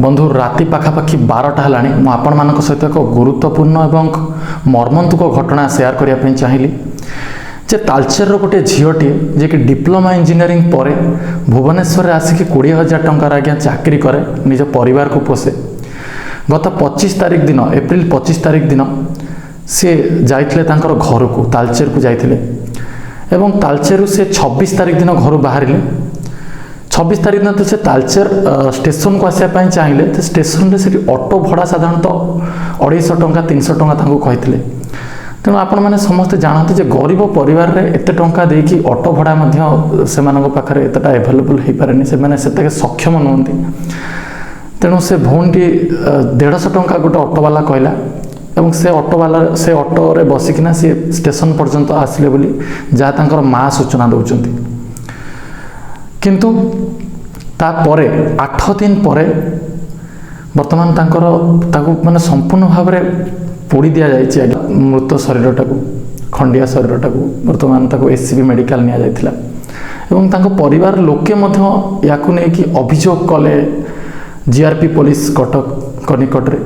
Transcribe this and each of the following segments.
बंधु राति पाखापाखि 12टा हेलाणी मु आपण मानक सहित एक गुरुत्वपूर्ण एवं मर्मन्तुक घटना शेयर करने चाहिए जे तालचेर गोटे झीटी जे कि डिप्लोमा इंजीनियरिंग पर भुवनेश्वर आसिक 20,000 टंकार आज्ञा चाकरी करे निज परिवार को पोषे। गत 25 तारिख दिन एप्रिल 25 तारिख दिन सी जाइथिले तांकर घर को तालचेर को जाइथिले एवं तालचेर से 26 तारिख दिन घर बाहरिले। 26 तारिख दिन तो से तालचेर स्टेशन को आसापी चाहिए तो स्टेशन से ऑटो भड़ा साधारणतः 250 टंका 300 टंका तांको कहिथिले। तेणु आपण मैंने समस्ते जानते जे गरीब परिवार रे एते टंका देकी ऑटो भड़ा मध्य सेमानक पाखरे एतटा अवेलेबल हो पारेनी से माने सेते सक्षम नहंती। तेणु से भौंटी 150 टंका गोटे ऑटो वाला कहला एवं से ऑटो रे बसिकिना से स्टेशन पर्यंत आसिले बोली जहाँ तांकर माँ सूचना दौरान। किंतु तापरे 8 दिन पर वर्तमान ताको माने संपूर्ण भाव में पोड़ी दि जाए मृत शरीरटा को खंडिया शरीरटा को वर्तमान ताको एससीबी मेडिकल निया जाइथिला एवं तांको परिवार लोके मध्य याकु नै कि अभियोग कले जीआरपी पुलिस कटक निकट रे।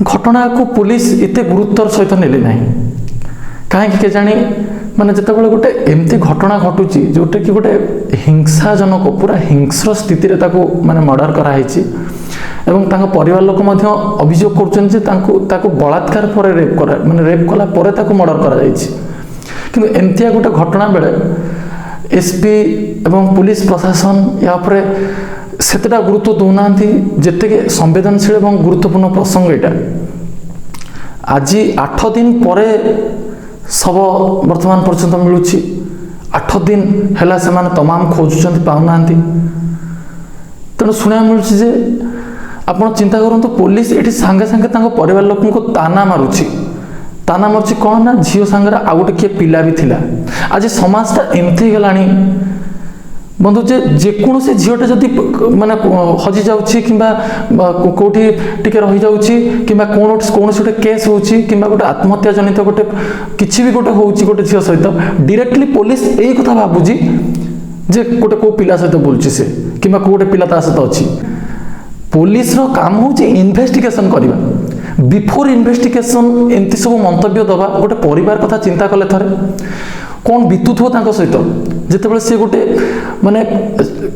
घटना को पुलिस इते गुरुत्वर सहित नेले नाही कहीं के जानी माने जितेबाला गोटे एमती घटना घटुची जोटे कि गोटे हिंसाजनक पूरा हिंस्र स्थिति रे ताको माने मर्डर कराई एवं ताको परिवार लोक मध्य अभियोग करछन जे ताको बलात्कार पर रेप करा माने रेप कला परे ताको मर्डर करा जायछि। किंतु एमतिया गोटे घटना बेले एसपी एवं पुलिस प्रशासन या परे सेतेटा गुरुत्व दौनांती जेते के संवेदनशील एवं गुरुत्वपूर्ण प्रसंग एटा। आज 8 दिन परे सब वर्तमान पर्यंत मिलूची 8 दिन हैला से माने तमाम खोजुचंती पाउनांती। तेणु शुणा मिलूची जे आपण चिंता करंतु पुलिस एठी संगे संगे तांको परिवार लोकन को ताना मारुची कौन ना झील संगे आ गोटे किए पिला भी थिला। आज समाजटा एमती गलानी बंधु जे जेकोसी झीलटे जदि माने हजि जाउछि किंबा कोठी टिके रहि जाउछि किंबा कोनोसी गोटे केस होउछि किंबा गोटे आत्महत्या जनित गोटे किछि भी गोटे होउछि गोटे झील सहित डायरेक्टली पुलिस एई कथा भाबुछि जे गोटे को पिला सहित बोलछि से किंबा को गोटे पिला ता सहित अछि। पुलिस रो काम होउछि इन्वेस्टिगेशन करबा बिफोर इन्वेस्टिगेशन एमती सब मंतव्य दबा गोटे परिवार कथा चिंता कले थरे कौन बीतुथो तांको सहित जितेबाला से गोटे माने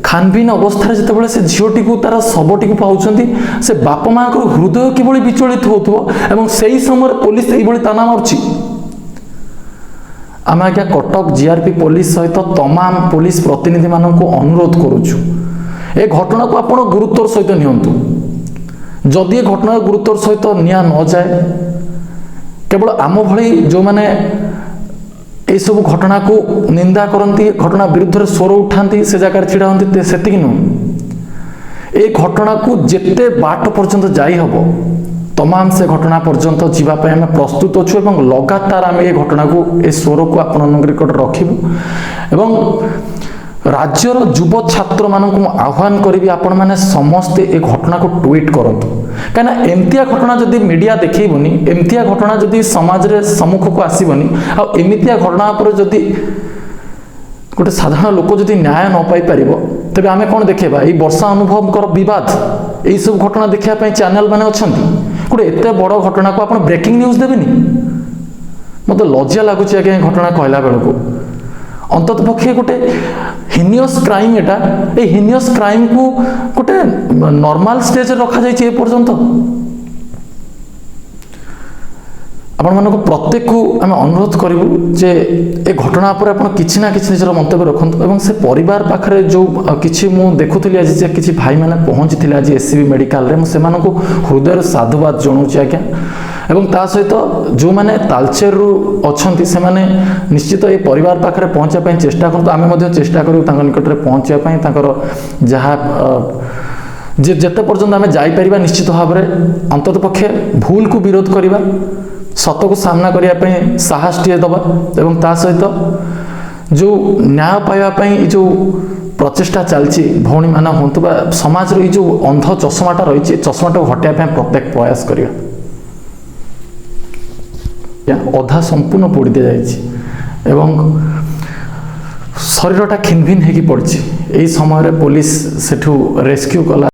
खानबीन अवस्था जितेबाला से झीलटी को तार शवटी को पाउछंती से बाप माँ को हृदय किभଳି विचलित होथो एवं सेही समय पुलिस एभଳି ताना मारछि। आम आज्ञा कटक जीआरपी पुलिस सहित तमाम पुलिस प्रतिनिधि मानक अनुरोध करुछु ए घटना को आपण गुरुत्वर सहित नियंतु। जदि ए घटना गुरुत्वर सहित निया न जाए केवल आम भली जो माने ये सब घटना को निंदा करती घटना विरुद्ध स्वर उठाती से जगह छिड़ा होती से नुह ये घटना को जिते बाट पर्यंत जाई हबो तमाम से घटना पर्यंत जीवाई आम प्रस्तुत अच्छु एवं लगातार आम ये घटना को ए स्वर को आपण निकट रखिबु एवं राज्यर युव छात्र मानक आह्वान करी आपण मैंने समस्ते ए घटना को ट्वीट करंतु कहीं एमतिया घटना जदि मीडिया देखबनी एमतिया घटना जदि समाज रे सम्मुख को आसबनी आ एमतिया घटना पर जदि गोटे साधारण लोक जदि न्याय न पाई पारिबो तबे आमे कोन देखेबा ई वर्षा अनुभव कर विवाद एई सब घटना देखिया पई चैनल माने अछंती गोटे एते बड़ घटना को आपण ब्रेकिंग न्यूज देबेनी मते लज्जा लागुची आगे घटना कहला बेलको अंतत पक्षे गोटे हिनियस क्राइम एटा ए हिनियस क्राइम को गोटे नॉर्मल स्टेज रखा जाइए ए पर्यंत। आपण मानको प्रत्येक को आम अनुरोध करूँ जे ए घटना पर आप किसी ना किसी निजर मंतव्य रखु एवं से परिवार पाखरे जो किसी मु देखुली आज जे किसी भाई मैंने पहुँची आज एससीबी मेडिकल रे से हृदय साधुवाद जनाऊँ आज्ञा एवं ता सहित जो मैंने तालचेर अच्छा से माने निश्चित ये परिवार पाखरे पहुँचा चेष्टा करूँ आम चेष्टा करूँ निकट में पहुँचापी जहाँ जेते पर्यंत आम जापर निश्चित भाव में अंतत पक्षे भूल को विरोध करवा सत को सामना करने साहस टे दबा एवं ता सहित जो न्याय पाइबापी जो प्रचेषा चलती भौणी मान हूँ समाज जो अंध चषमाटा रही चषमाटा हटाइबा प्रत्येक प्रयास करवा अधा संपूर्ण पोड़ी दि जाए एवं शरीरटा खिनभिन होगी पड़ी। यही समय पुलिस सेठू रेस्क्यू कला।